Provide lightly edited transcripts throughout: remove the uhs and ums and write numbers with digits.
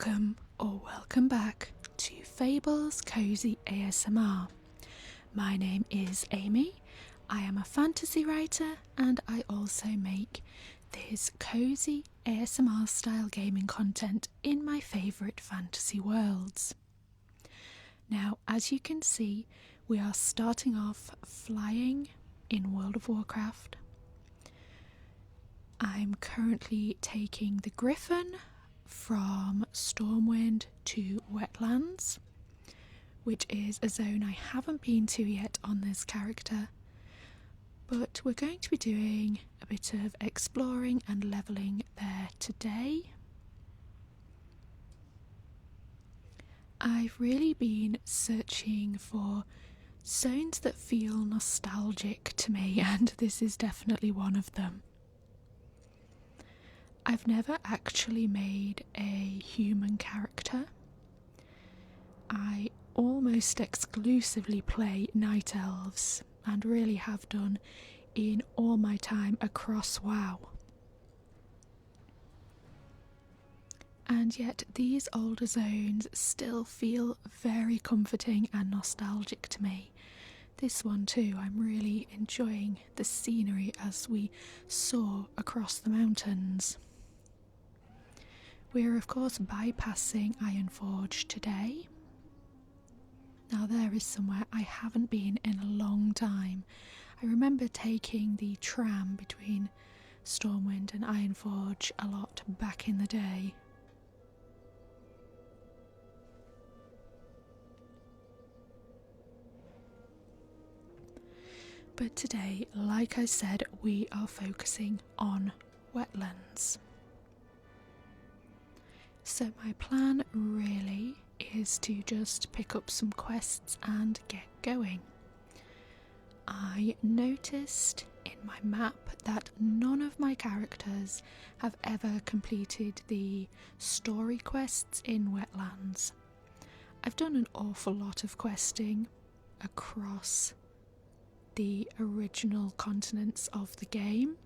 Welcome or welcome back to Fables Cosy ASMR. My name is Amy. I am a fantasy writer and I also make this cozy ASMR style gaming content in my favourite fantasy worlds. Now, as you can see, we are starting off flying in World of Warcraft. I'm currently taking the Griffin from Stormwind to Wetlands, which is a zone I haven't been to yet on this character, but we're going to be doing a bit of exploring and levelling there today. I've really been searching for zones that feel nostalgic to me, and this is definitely one of them. I've never actually made a human character. I almost exclusively play night elves and really have done in all my time across WoW. And yet these older zones still feel very comforting and nostalgic to me. This one too, I'm really enjoying the scenery as we soar across the mountains. We're of course bypassing Ironforge today. Now there is somewhere I haven't been in a long time. I remember taking the tram between Stormwind and Ironforge a lot back in the day. But today, like I said, we are focusing on wetlands. So my plan really is to just pick up some quests and get going. I noticed in my map that none of my characters have ever completed the story quests in Wetlands. I've done an awful lot of questing across the original continents of the game,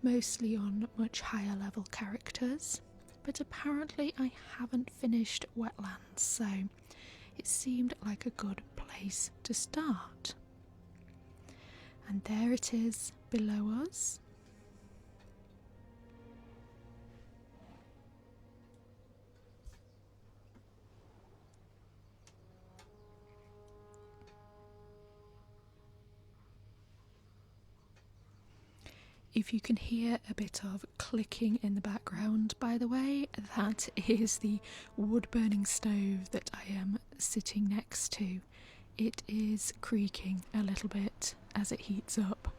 mostly on much higher level characters. But apparently I haven't finished Wetlands, so it seemed like a good place to start. And there it is below us. If you can hear a bit of clicking in the background, by the way, that is the wood-burning stove that I am sitting next to. It is creaking a little bit as it heats up.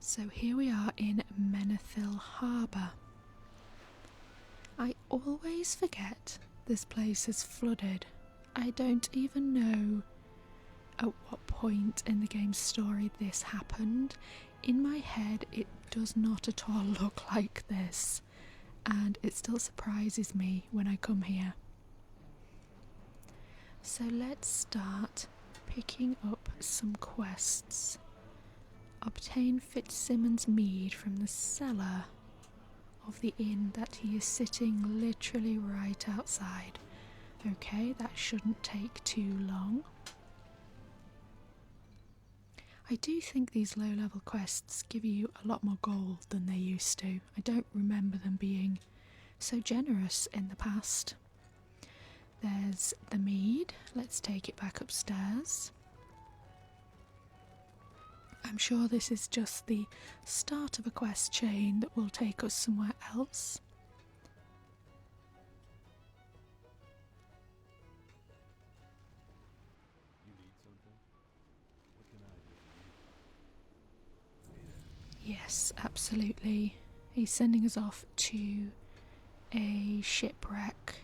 So here we are in Menethil Harbour. I always forget this place is flooded. I don't even know at what point in the game's story this happened. In my head it does not at all look like this, and it still surprises me when I come here. So let's start picking up some quests. Obtain Fitzsimmons mead from the cellar of the inn that he is sitting literally right outside. Okay, that shouldn't take too long. I do think these low-level quests give you a lot more gold than they used to. I don't remember them being so generous in the past. There's the mead. Let's take it back upstairs. I'm sure this is just the start of a quest chain that will take us somewhere else. Yes, absolutely. He's sending us off to a shipwreck.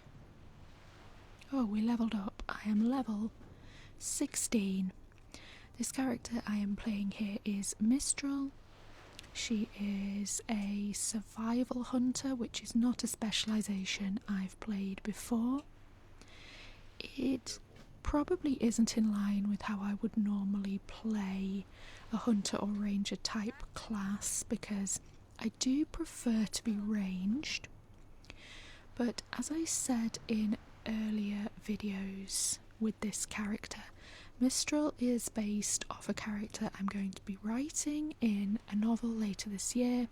Oh, we leveled up. I am level 16. This character I am playing here is Mystrall. She is a survival hunter, which is not a specialisation I've played before. It probably isn't in line with how I would normally play a hunter or ranger type class, because I do prefer to be ranged, but as I said in earlier videos with this character, Mystrall is based off a character I'm going to be writing in a novel later this year.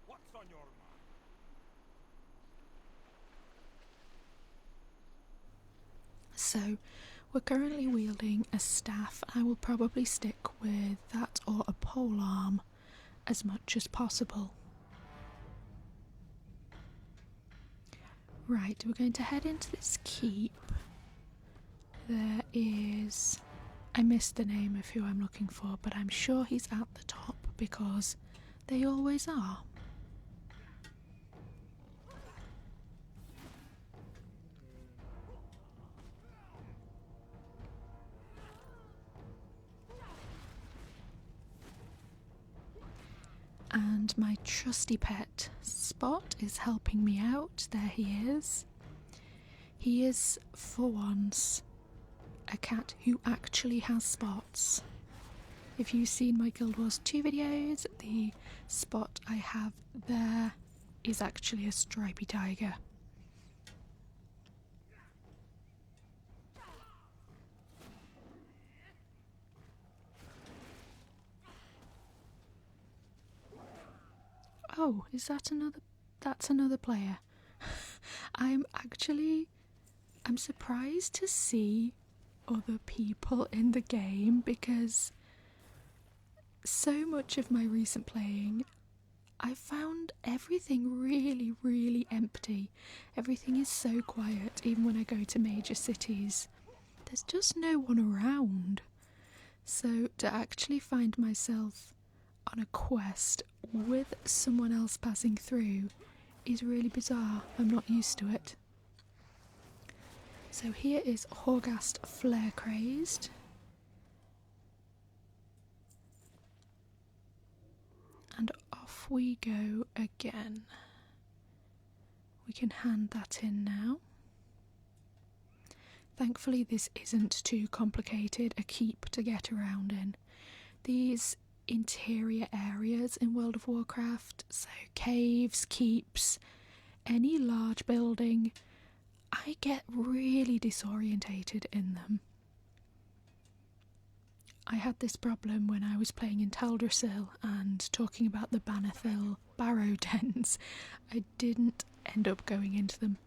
What's on your mind? So we're currently wielding a staff. I will probably stick with that or a polearm as much as possible. Right, we're going to head into this keep. There is... I missed the name of who I'm looking for, but I'm sure he's at the top because they always are. And my trusty pet Spot is helping me out. There he is. He is, for once, a cat who actually has spots. If you've seen my Guild Wars 2 videos, the spot I have there is actually a stripy tiger. Oh, is that another... That's another player. I'm surprised to see other people in the game because so much of my recent playing, I found everything really, really empty. Everything is so quiet, even when I go to major cities. There's just no one around. So to actually find myself on a quest with someone else passing through is really bizarre. I'm not used to it. So here is Horghast Flare Crazed. And off we go again. We can hand that in now. Thankfully this isn't too complicated a keep to get around in. These interior areas in World of Warcraft, so caves, keeps, any large building, I get really disorientated in them. I had this problem when I was playing in Teldrassil and talking about the Bannerthil barrow dens. I didn't end up going into them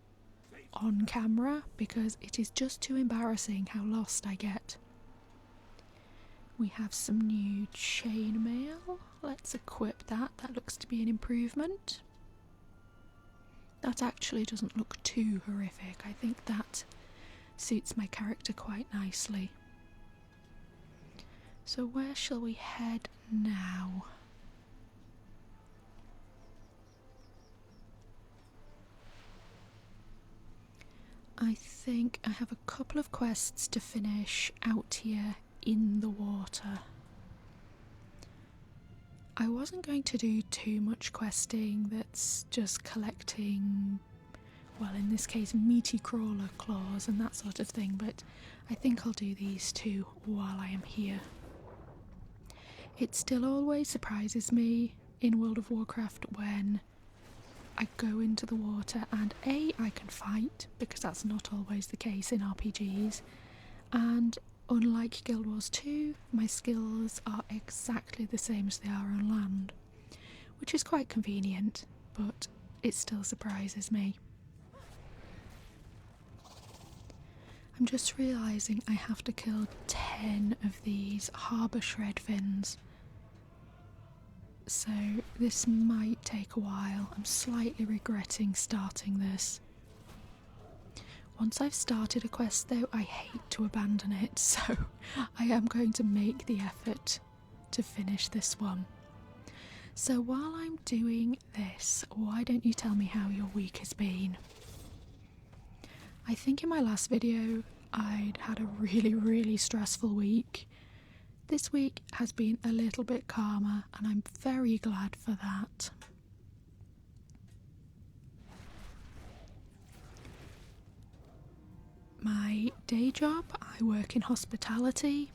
on camera because it is just too embarrassing how lost I get. We have some new chainmail. Let's equip that. That looks to be an improvement. That actually doesn't look too horrific. I think that suits my character quite nicely. So where shall we head now? I think I have a couple of quests to finish out here in the water. I wasn't going to do too much questing that's just collecting, well in this case meaty crawler claws and that sort of thing, but I think I'll do these two while I am here. It still always surprises me in World of Warcraft when I go into the water and A, I can fight, because that's not always the case in RPGs, and unlike Guild Wars 2, my skills are exactly the same as they are on land, which is quite convenient, but it still surprises me. I'm just realising I have to kill 10 of these harbour shredfins, so this might take a while. I'm slightly regretting starting this. Once I've started a quest though, I hate to abandon it, so I am going to make the effort to finish this one. So while I'm doing this, why don't you tell me how your week has been? I think in my last video I'd had a really stressful week. This week has been a little bit calmer and I'm very glad for that. My day job, I work in hospitality,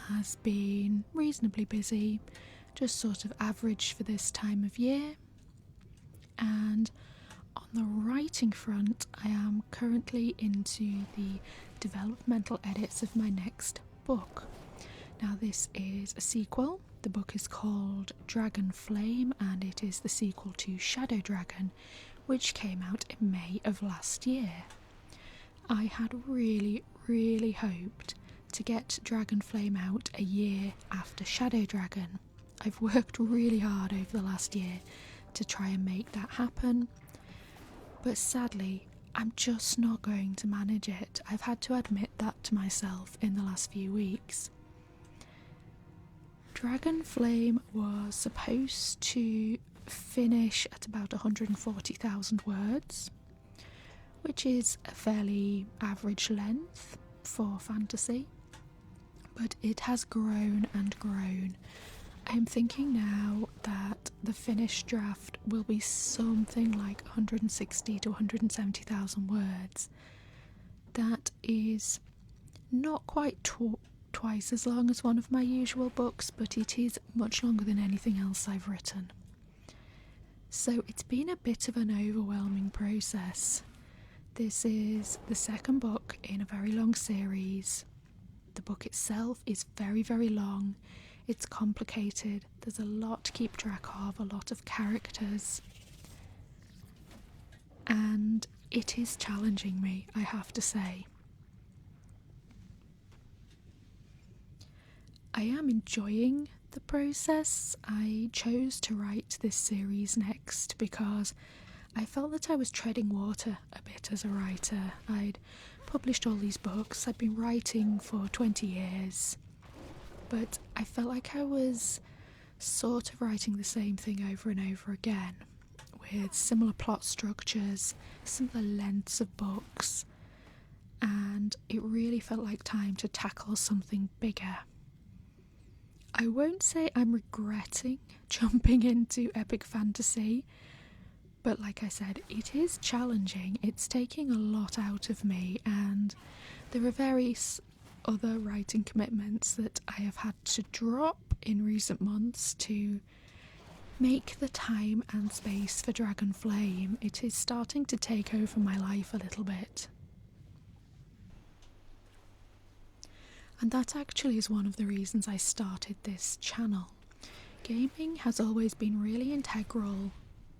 has been reasonably busy, just sort of average for this time of year. And on the writing front, I am currently into the developmental edits of my next book. Now this is a sequel. The book is called Dragon Flame, and it is the sequel to Shadow Dragon, which came out in May of last year. I had really hoped to get Dragon Flame out a year after Shadow Dragon. I've worked really hard over the last year to try and make that happen, but sadly I'm just not going to manage it. I've had to admit that to myself in the last few weeks. Dragon Flame was supposed to finish at about 140,000 words, which is a fairly average length for fantasy, but it has grown and grown. I'm thinking now that the finished draft will be something like 160 to 170,000 words. That is not quite twice as long as one of my usual books, but it is much longer than anything else I've written. So it's been a bit of an overwhelming process. This is the second book in a very long series. The book itself is very long. It's complicated. There's a lot to keep track of, a lot of characters. And it is challenging me, I have to say. I am enjoying the process. I chose to write this series next because I felt that I was treading water a bit as a writer. I'd published all these books, I'd been writing for 20 years, but I felt like I was sort of writing the same thing over and over again, with similar plot structures, similar lengths of books, and it really felt like time to tackle something bigger. I won't say I'm regretting jumping into epic fantasy, but like I said, it is challenging. It's taking a lot out of me, and there are various other writing commitments that I have had to drop in recent months to make the time and space for Dragon Flame. It is starting to take over my life a little bit. And that actually is one of the reasons I started this channel. Gaming has always been really integral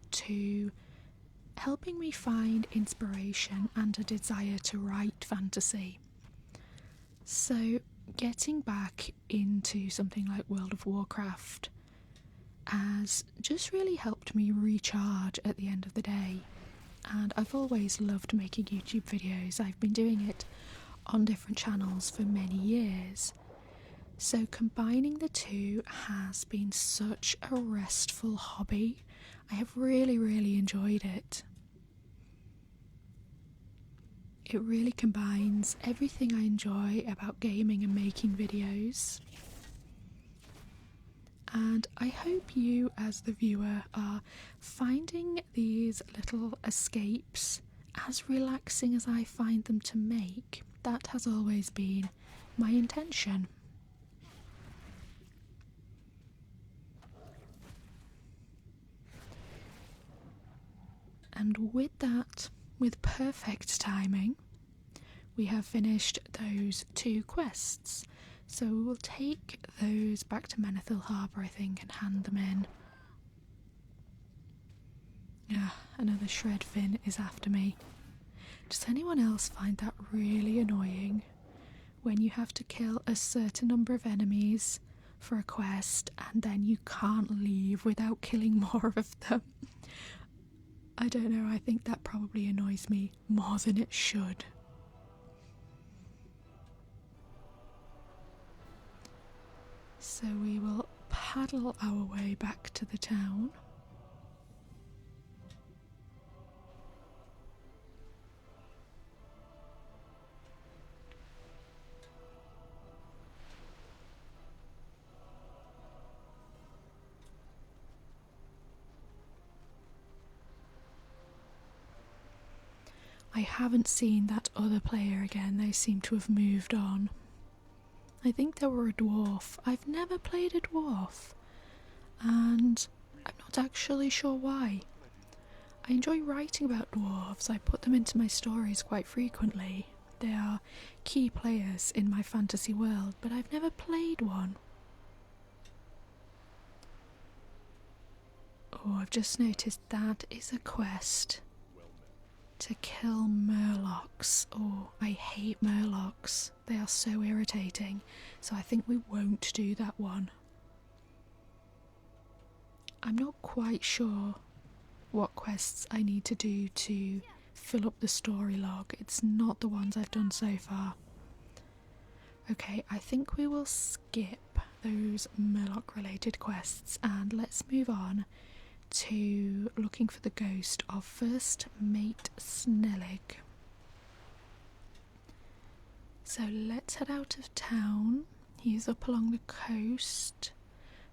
to helping me find inspiration and a desire to write fantasy. So getting back into something like World of Warcraft has just really helped me recharge at the end of the day. And I've always loved making YouTube videos. I've been doing it on different channels for many years. So combining the two has been such a restful hobby. I have really enjoyed it. It really combines everything I enjoy about gaming and making videos. And I hope you, as the viewer, are finding these little escapes as relaxing as I find them to make. That has always been my intention. And with that, with perfect timing, we have finished those 2 quests. So we will take those back to Menethil Harbour, I think, and hand them in. Another shred fin is after me. Does anyone else find that really annoying? When you have to kill a certain number of enemies for a quest and then you can't leave without killing more of them. I don't know, I think that probably annoys me more than it should. So we will paddle our way back to the town. I haven't seen that other player again, they seem to have moved on. I think they were a dwarf. I've never played a dwarf. and I'm not actually sure why. I enjoy writing about dwarves. I put them into my stories quite frequently. They are key players in my fantasy world, but I've never played one. Oh, I've just noticed that is a quest to kill murlocs. Oh, I hate murlocs. They are so irritating, so I think we won't do that one. I'm not quite sure what quests I need to do to fill up the story log. It's not the ones I've done so far. Okay, I think we will skip those murloc related quests and let's move on to looking for the ghost of First Mate Snellig. So let's head out of town. He's up along the coast.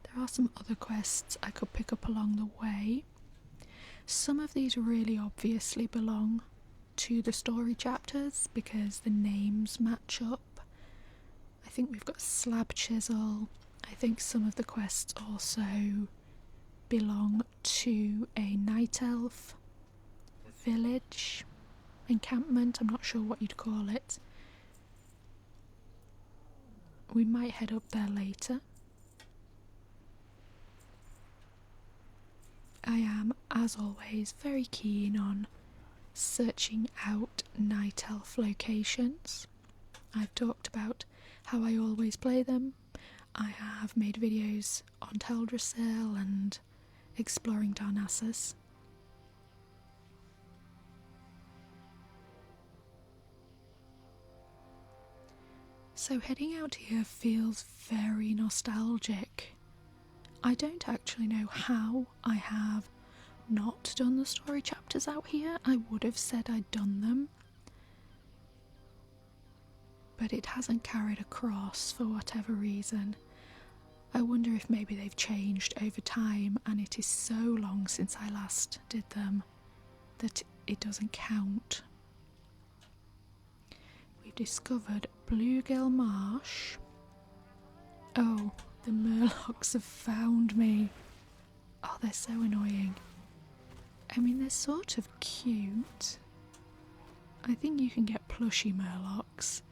There are some other quests I could pick up along the way. Some of these really obviously belong to the story chapters because the names match up. I think we've got Slab Chisel. I think some of the quests also belong to a night elf village encampment. I'm not sure what you'd call it. We might head up there later. I am, as always, very keen on searching out night elf locations. I've talked about how I always play them. I have made videos on Teldrassil and exploring Darnassus. So heading out here feels very nostalgic. I don't actually know how I have not done the story chapters out here. I would have said I'd done them, but it hasn't carried across for whatever reason. I wonder if maybe they've changed over time and it is so long since I last did them that it doesn't count. We've discovered Bluegill Marsh. Oh, the murlocs have found me. Oh, they're so annoying. I mean, they're sort of cute. I think you can get plushy murlocs,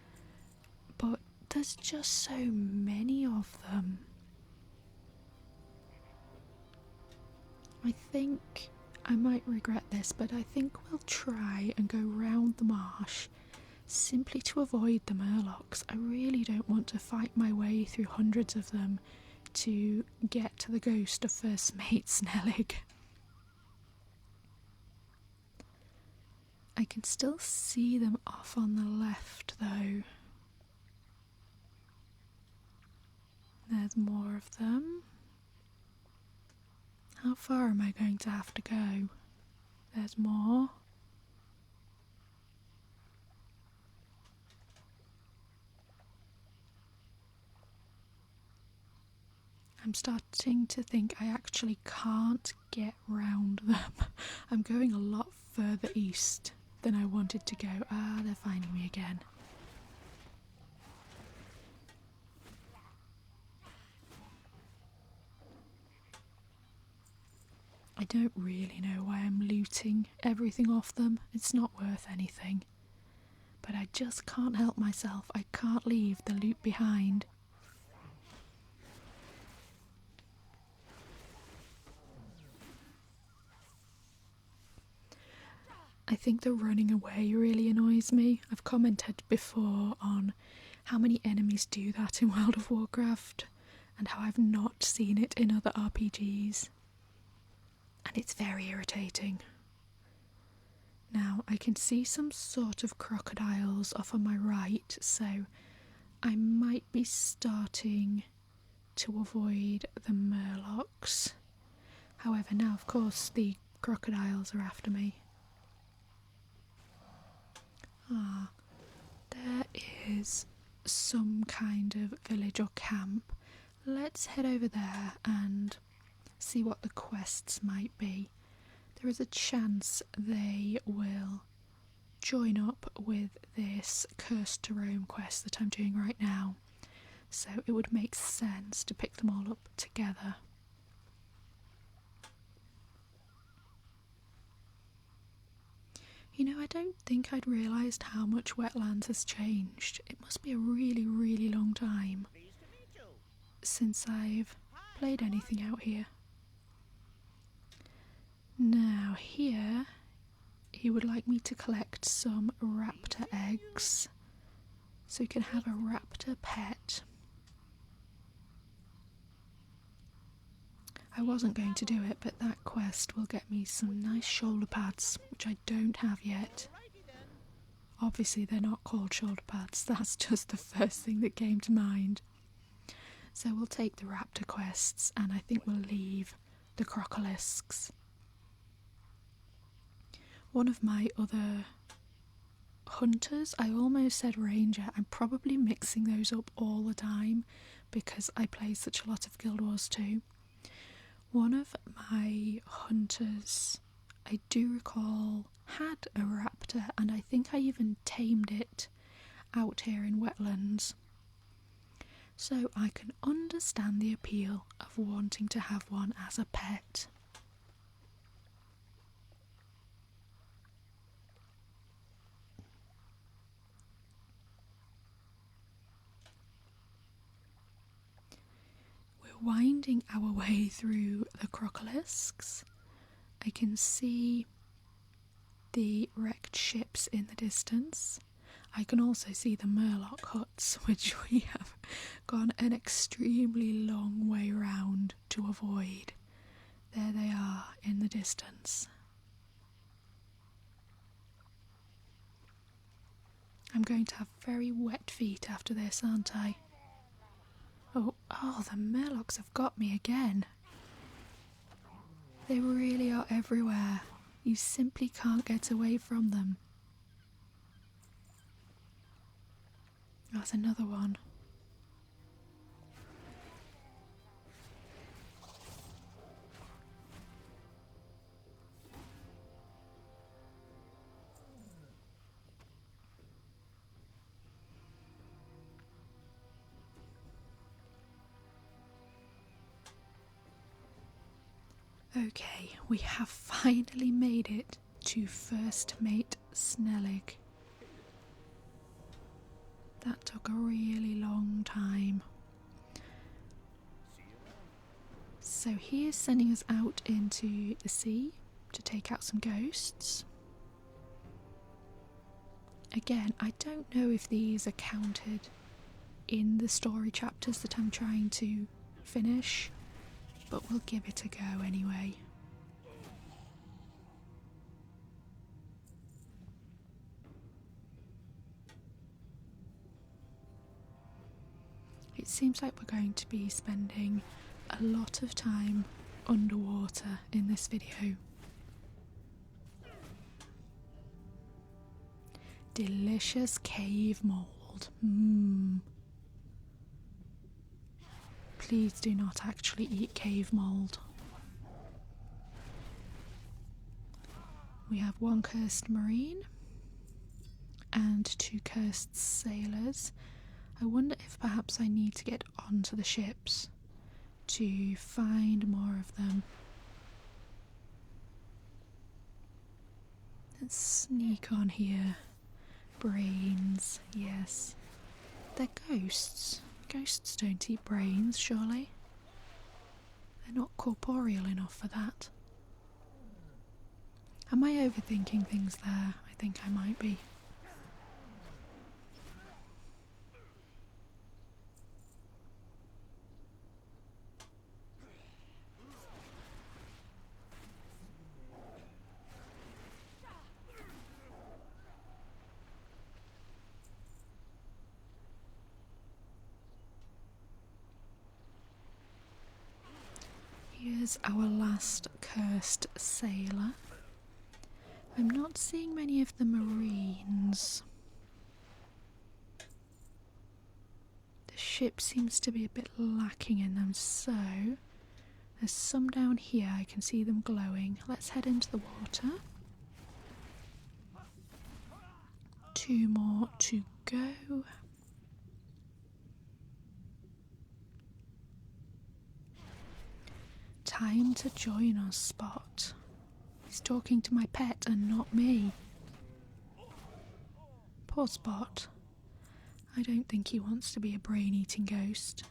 but there's just so many of them. I think I might regret this, but I think we'll try and go round the marsh simply to avoid the murlocs. I really don't want to fight my way through hundreds of them to get to the ghost of First Mate Snellig. I can still see them off on the left though. There's more of them. How far am I going to have to go? There's more. I'm starting to think I actually can't get round them. I'm going a lot further east than I wanted to go. Ah, they're finding me again. I don't really know why I'm looting everything off them. It's not worth anything. But I just can't help myself. I can't leave the loot behind. I think the running away really annoys me. I've commented before on how many enemies do that in World of Warcraft and how I've not seen it in other RPGs. And it's very irritating. Now, I can see some sort of crocodiles off on my right, so I might be starting to avoid the murlocs. However, now, of course, the crocodiles are after me. Ah, there is some kind of village or camp. Let's head over there and see what the quests might be. There is a chance they will join up with this Cursed to Roam quest that I'm doing right now, so it would make sense to pick them all up together. You know, I don't think I'd realised how much Wetlands has changed. It must be a really, really long time since I've played anything out here. Now here, he would like me to collect some raptor eggs so you can have a raptor pet. I wasn't going to do it, but that quest will get me some nice shoulder pads, which I don't have yet. Obviously they're not called shoulder pads, that's just the first thing that came to mind. So we'll take the raptor quests, and I think we'll leave the crocolisks. One of my other hunters, I almost said ranger, I'm probably mixing those up all the time because I play such a lot of Guild Wars 2. One of my hunters, I do recall, had a raptor, and I think I even tamed it out here in Wetlands. So I can understand the appeal of wanting to have one as a pet. Winding our way through the crocolisks, I can see the wrecked ships in the distance. I can also see the murloc huts, which we have gone an extremely long way round to avoid. There they are in the distance. I'm going to have very wet feet after this, aren't I? Oh, the murlocs have got me again. They really are everywhere. You simply can't get away from them. That's another one. Okay, we have finally made it to First Mate Snellig. That took a really long time. So he is sending us out into the sea to take out some ghosts. Again, I don't know if these are counted in the story chapters that I'm trying to finish, but we'll give it a go anyway. It seems like we're going to be spending a lot of time underwater in this video. Delicious cave mould. Please do not actually eat cave mould. We have one cursed marine and 2 cursed sailors. I wonder if perhaps I need to get onto the ships to find more of them. Let's sneak on here. Brains, yes. They're ghosts. Ghosts don't eat brains, surely. They're not corporeal enough for that. Am I overthinking things there? I think I might be. Here's our last cursed sailor. I'm not seeing many of the marines. The ship seems to be a bit lacking in them, so there's some down here. I can see them glowing. Let's head into the water. 2 more to go. Time to join us, Spot. He's talking to my pet and not me. Poor Spot. I don't think he wants to be a brain-eating ghost.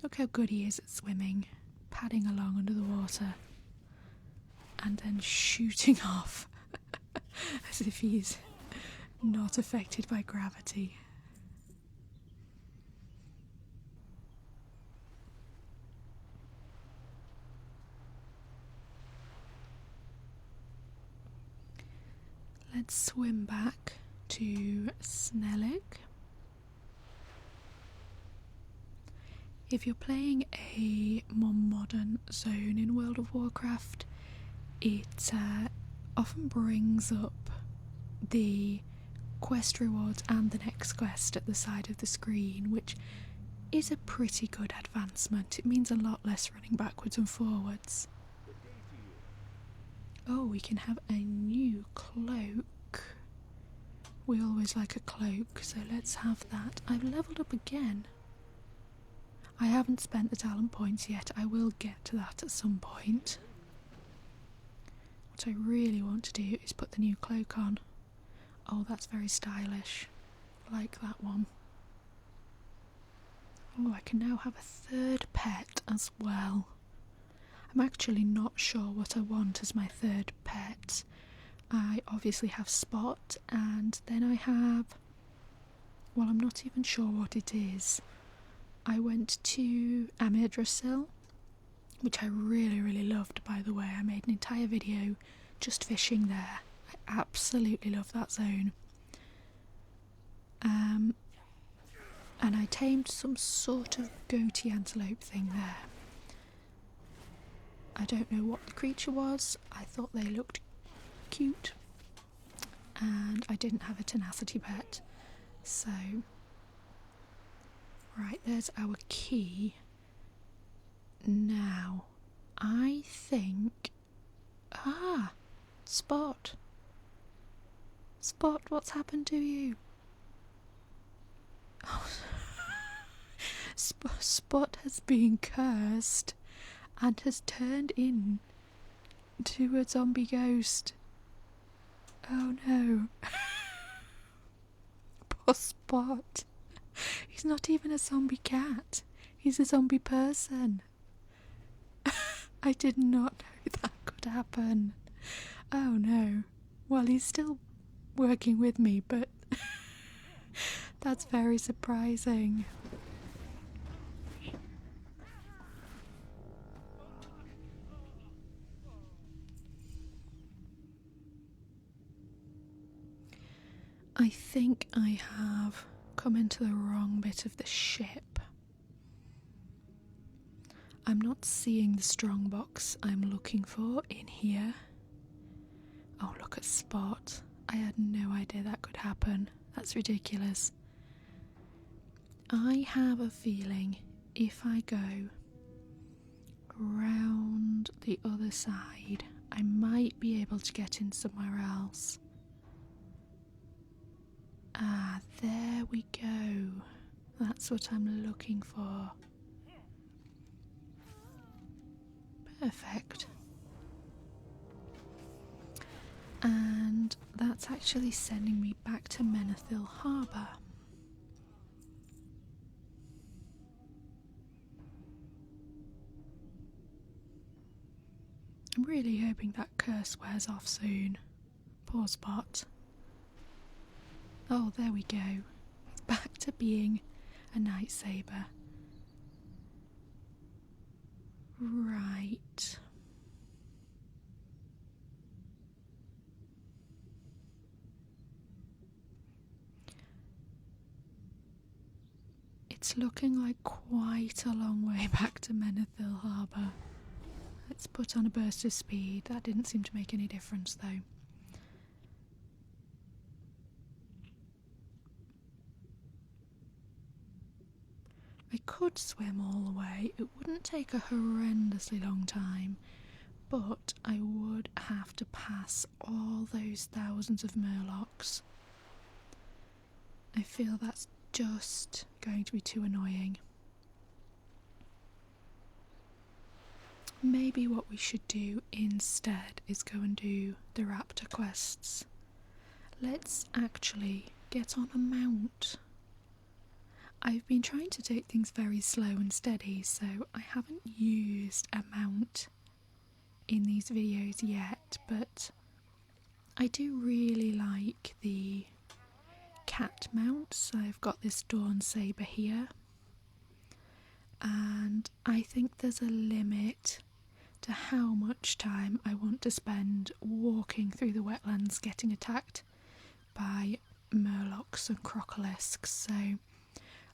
Look how good he is at swimming, padding along under the water, and then shooting off as if he's not affected by gravity. Let's swim back to Snellig. If you're playing a more modern zone in World of Warcraft, it often brings up the quest rewards and the next quest at the side of the screen, which is a pretty good advancement. It means a lot less running backwards and forwards. Oh, we can have a new cloak. We always like a cloak, so let's have that. I've leveled up again. I haven't spent the talent points yet. I will get to that at some point. What I really want to do is put the new cloak on. Oh, that's very stylish. I like that one. Oh, I can now have a third pet as well. I'm actually not sure what I want as my third pet. I obviously have Spot, and then I have... well, I'm not even sure what it is. I went to Mystrall, which I really loved, by the way. I made an entire video just fishing there. I absolutely love that zone. And I tamed some sort of goatee antelope thing there. I don't know what the creature was. I thought they looked cute. And I didn't have a tenacity pet. So... right, there's our key. Now, I think... ah! Spot! Spot, what's happened to you? Oh. Spot has been cursed and has turned into a zombie ghost. Oh no. Poor Spot. He's not even a zombie cat. He's a zombie person. I did not know that could happen. Oh no. Well, he's still working with me, but that's very surprising. I think I have come into the wrong bit of the ship. I'm not seeing the strongbox I'm looking for in here. Oh, look at Spot. I had no idea that could happen. That's ridiculous. I have a feeling if I go round the other side, I might be able to get in somewhere else. Ah, there we go. That's what I'm looking for. Perfect. And that's actually sending me back to Menethil Harbour. I'm really hoping that curse wears off soon. Poor Spot. Oh, there we go. It's back to being a Night Saber. Right. It's looking like quite a long way back to Menethil Harbour. Let's put on a burst of speed. That didn't seem to make any difference though. I could swim all the way. It wouldn't take a horrendously long time, but I would have to pass all those thousands of murlocs. I feel that's just going to be too annoying. Maybe what we should do instead is go and do the raptor quests. let's actually get on a mount. I've been trying to take things very slow and steady, so I haven't used a mount in these videos yet, but I do really like the cat mounts. I've got this Dawn Sabre here, and I think there's a limit to how much time I want to spend walking through the wetlands getting attacked by murlocs and crocolisks, so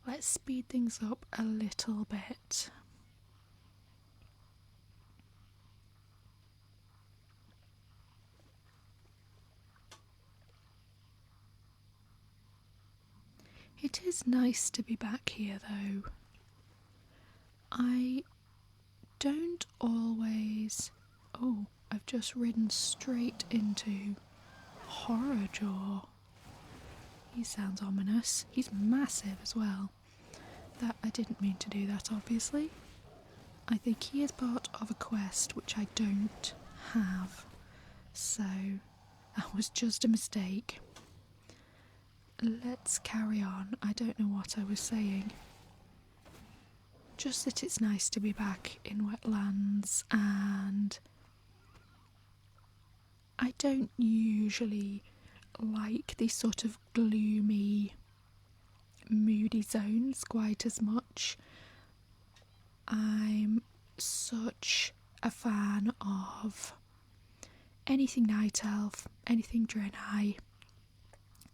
let's speed things up a little bit. It is nice to be back here though. I don't always... Oh, I've just ridden straight into Horrorjaw. He sounds ominous. He's massive as well. That I didn't mean to do that, obviously. I think he is part of a quest which I don't have, so that was just a mistake. Let's carry on. I don't know what I was saying. Just that it's nice to be back in wetlands, and I don't usually like these sort of gloomy, moody zones quite as much. I'm such a fan of anything night elf, anything Draenei,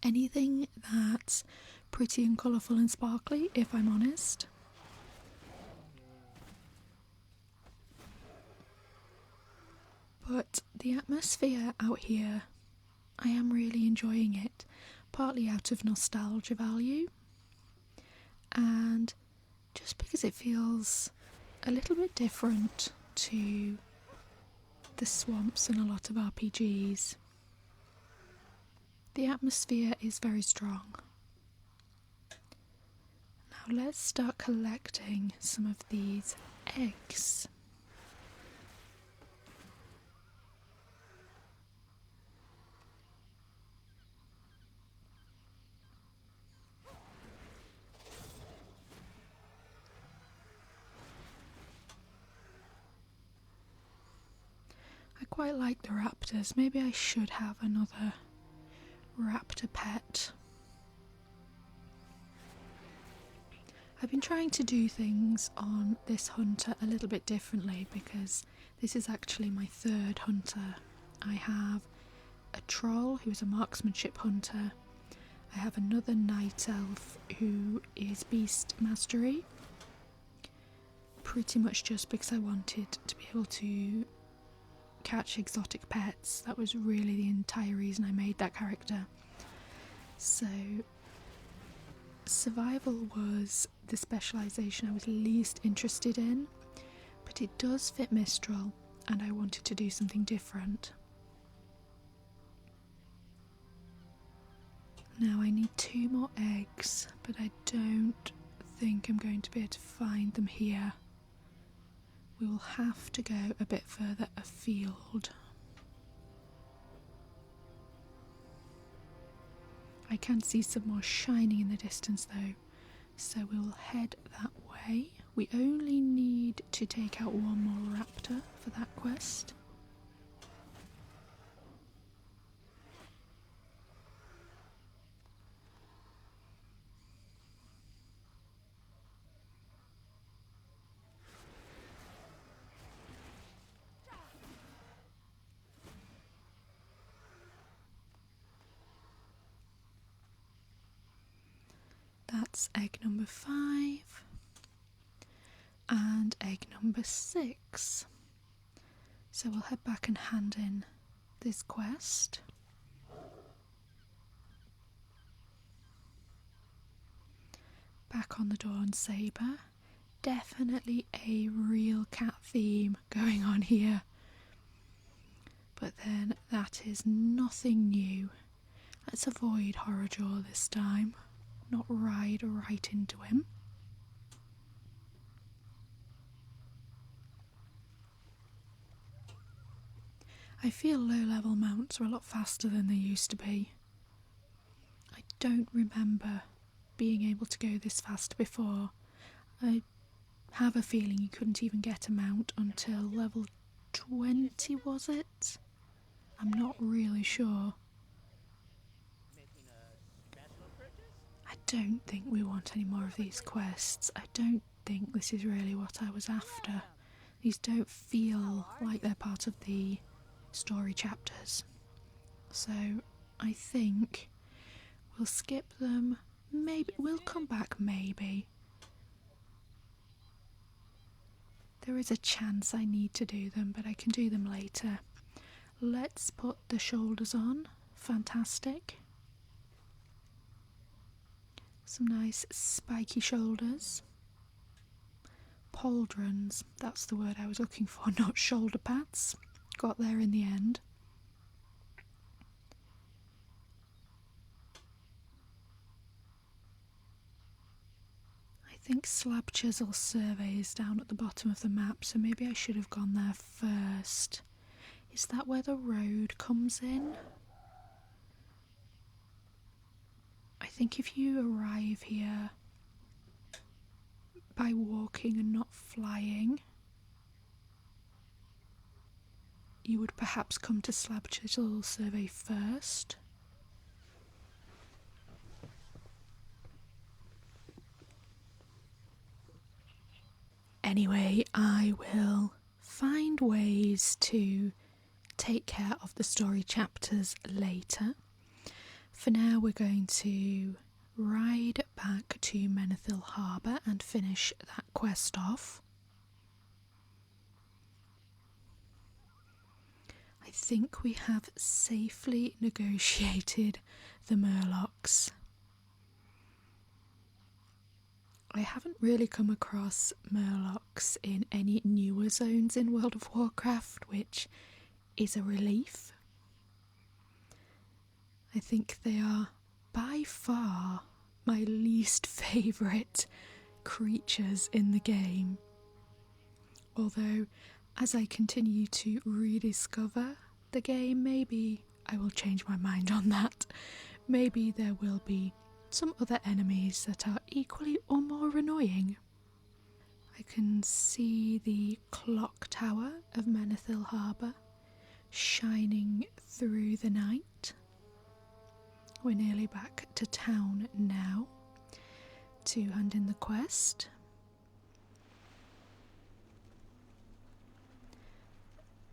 anything that's pretty and colourful and sparkly, if I'm honest. But the atmosphere out here, I am really enjoying it, partly out of nostalgia value, and just because it feels a little bit different to the swamps in a lot of RPGs. The atmosphere is very strong. Now let's start collecting some of these eggs. I quite like the raptors. Maybe I should have another raptor pet. I've been trying to do things on this hunter a little bit differently because this is actually my third hunter. I have a troll who is a marksmanship hunter. I have another night elf who is beast mastery. Pretty much just because I wanted to be able to catch exotic pets. That was really the entire reason I made that character. So survival was the specialisation I was least interested in, but it does fit Mystrall and I wanted to do something different. Now I need 2 more eggs, but I don't think I'm going to be able to find them here. We will have to go a bit further afield. I can see some more shining in the distance though, so we'll head that way. We only need to take out 1 more raptor for that quest. That's egg number 5 and egg number 6. So we'll head back and hand in this quest. Back on the Dawn Sabre. Definitely a real cat theme going on here. But then that is nothing new. Let's avoid Horrorjaw this time. Not ride right into him. I feel low level mounts are a lot faster than they used to be. don't remember being able to go this fast before. I have a feeling you couldn't even get a mount until level 20, was it? I'm not really sure. I don't think we want any more of these quests. I don't think this is really what I was after. These don't feel like they're part of the story chapters. So I think we'll skip them. Maybe we'll come back, maybe. There is a chance I need to do them, but I can do them later. Let's put the shoulders on. Fantastic. Some nice spiky shoulders. Pauldrons, that's the word I was looking for, not shoulder pads. Got there in the end. I think Slab Chisel Survey is down at the bottom of the map, so maybe I should have gone there first. Is that where the road comes in? I think if you arrive here by walking and not flying, you would perhaps come to Slab Chisel Survey first. Anyway, I will find ways to take care of the story chapters later. For now, we're going to ride back to Menethil Harbour and finish that quest off. I think we have safely negotiated the murlocs. I haven't really come across murlocs in any newer zones in World of Warcraft, which is a relief. I think they are by far my least favourite creatures in the game. Although, as I continue to rediscover the game, maybe I will change my mind on that. Maybe there will be some other enemies that are equally or more annoying. I can see the clock tower of Menethil Harbour shining through the night. We're nearly back to town now to hand in the quest.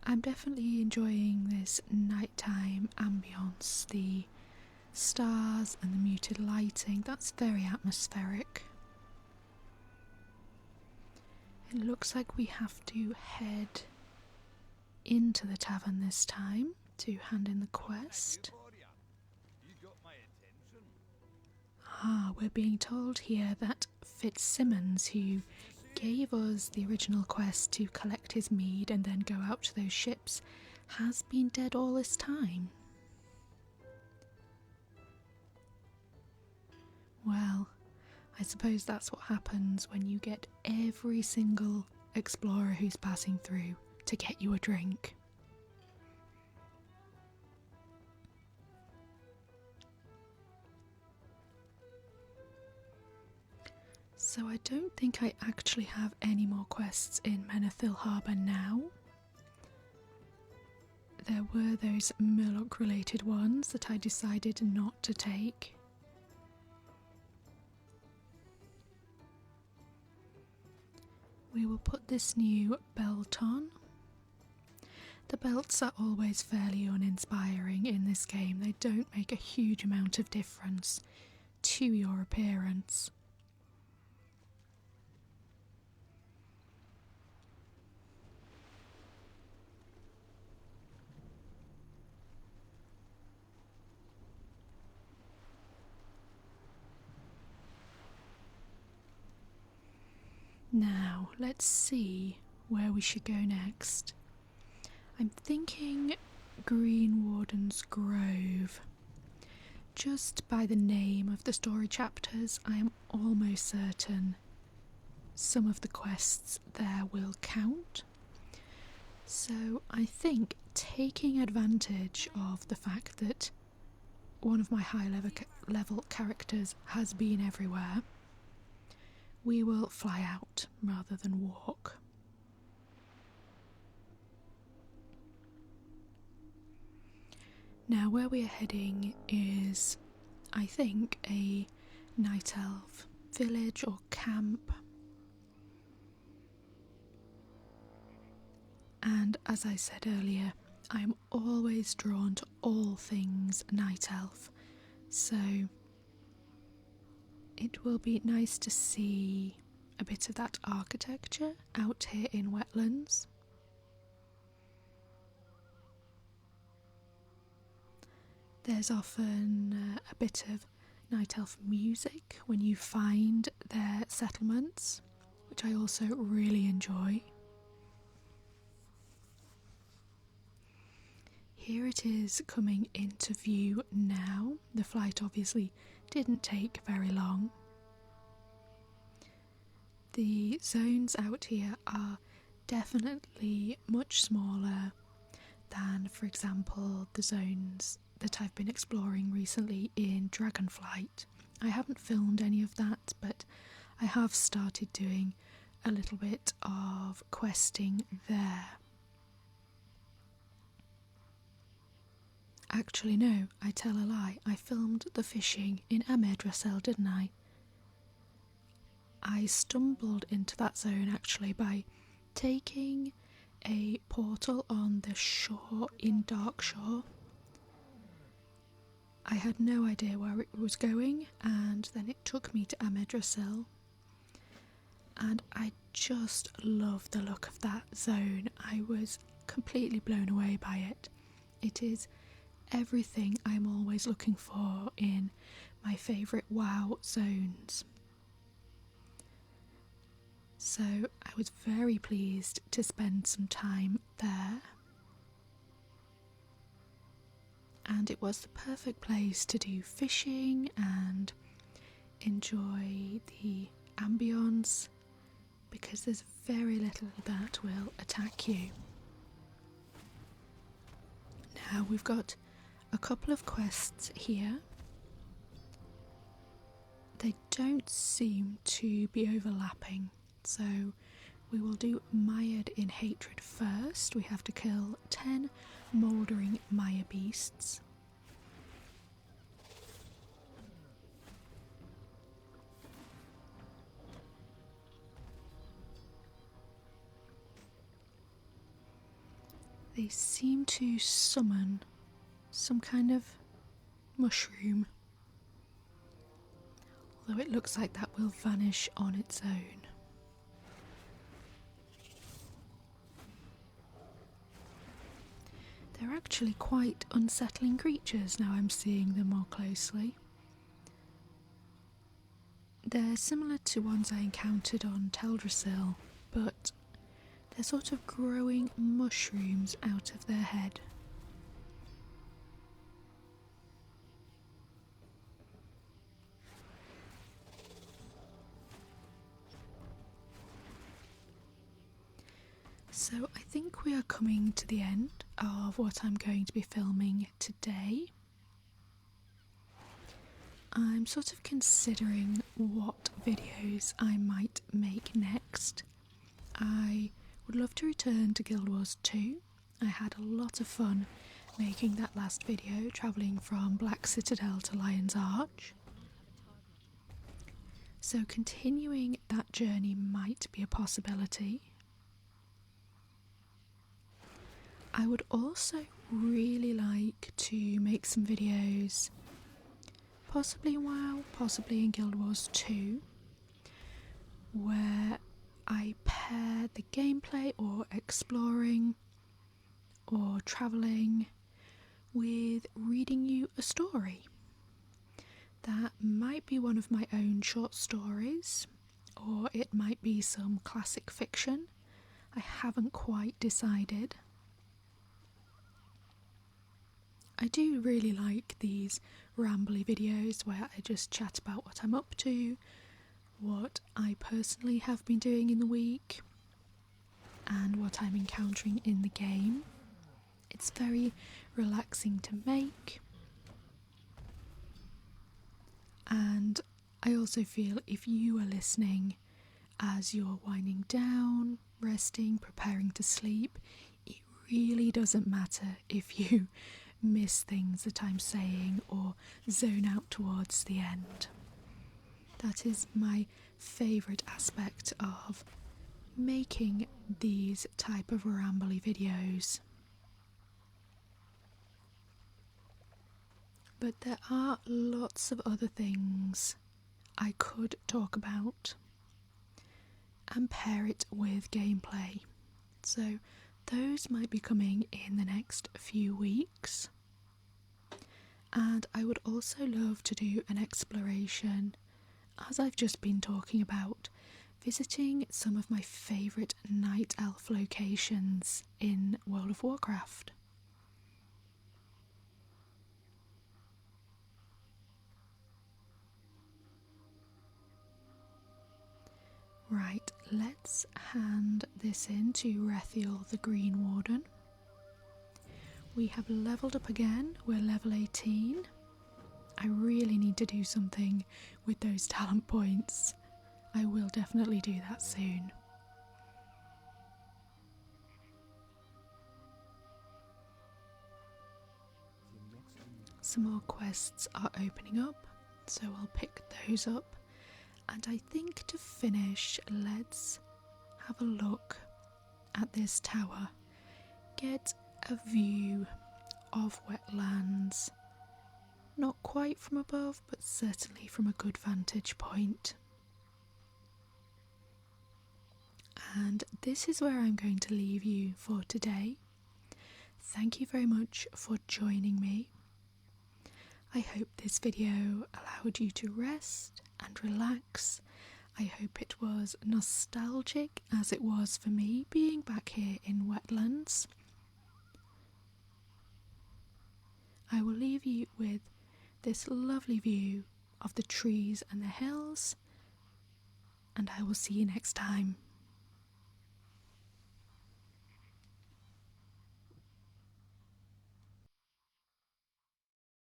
I'm definitely enjoying this nighttime ambience, the stars and the muted lighting. That's very atmospheric. It looks like we have to head into the tavern this time to hand in the quest. We're being told here that Fitzsimmons, who gave us the original quest to collect his mead and then go out to those ships, has been dead all this time. Well, I suppose that's what happens when you get every single explorer who's passing through to get you a drink. So I don't think I actually have any more quests in Menethil Harbour now. There were those murloc related ones that I decided not to take. We will put this new belt on. The belts are always fairly uninspiring in this game. They don't make a huge amount of difference to your appearance. Now, let's see where we should go next. I'm thinking Green Warden's Grove. Just by the name of the story chapters, I am almost certain some of the quests there will count. So I think taking advantage of the fact that one of my high level characters has been everywhere, we will fly out rather than walk. Now where we are heading is, I think, a night elf village or camp. And as I said earlier, I am always drawn to all things night elf, so it will be nice to see a bit of that architecture out here in Wetlands. There's often a bit of night elf music when you find their settlements, which I also really enjoy. Here it is coming into view now. The flight obviously didn't take very long. The zones out here are definitely much smaller than, for example, the zones that I've been exploring recently in Dragonflight. I haven't filmed any of that, but I have started doing a little bit of questing there. Actually no, I tell a lie, I filmed the fishing in Mystrall, didn't I? I stumbled into that zone actually by taking a portal on the shore in Darkshore. I had no idea where it was going, and then it took me to Mystrall, and I just love the look of that zone. I was completely blown away by it. It is everything I'm always looking for in my favourite WoW zones. So I was very pleased to spend some time there, and it was the perfect place to do fishing and enjoy the ambience, because there's very little that will attack you. Now we've got a couple of quests here. They don't seem to be overlapping, so we will do Mired in Hatred first. We have to kill 10 mouldering Mire beasts. They seem to summon some kind of mushroom, although it looks like that will vanish on its own. They're actually quite unsettling creatures now I'm seeing them more closely. They're similar to ones I encountered on Teldrassil, but they're sort of growing mushrooms out of their head. So I think we are coming to the end of what I'm going to be filming today. I'm sort of considering what videos I might make next. I would love to return to Guild Wars 2. I had a lot of fun making that last video, travelling from Black Citadel to Lion's Arch. So continuing that journey might be a possibility. I would also really like to make some videos, possibly in WoW, possibly in Guild Wars 2, where I pair the gameplay or exploring or travelling with reading you a story. That might be one of my own short stories, or it might be some classic fiction. I haven't quite decided. I do really like these rambly videos where I just chat about what I'm up to, what I personally have been doing in the week, and what I'm encountering in the game. It's very relaxing to make. And I also feel if you are listening as you're winding down, resting, preparing to sleep, it really doesn't matter if you miss things that I'm saying or zone out towards the end. That is my favourite aspect of making these type of rambly videos. But there are lots of other things I could talk about and pair it with gameplay. So those might be coming in the next few weeks. And I would also love to do an exploration, as I've just been talking about, visiting some of my favourite night elf locations in World of Warcraft. Right, let's hand this in to Rethiel the Green Warden. We have levelled up again, we're level 18. I really need to do something with those talent points. I will definitely do that soon. Some more quests are opening up, so I'll pick those up. And I think to finish, let's have a look at this tower. Get a view of wetlands. Not quite from above, but certainly from a good vantage point. And this is where I'm going to leave you for today. Thank you very much for joining me. I hope this video allowed you to rest and relax. I hope it was nostalgic as it was for me being back here in wetlands. I will leave you with this lovely view of the trees and the hills, and I will see you next time.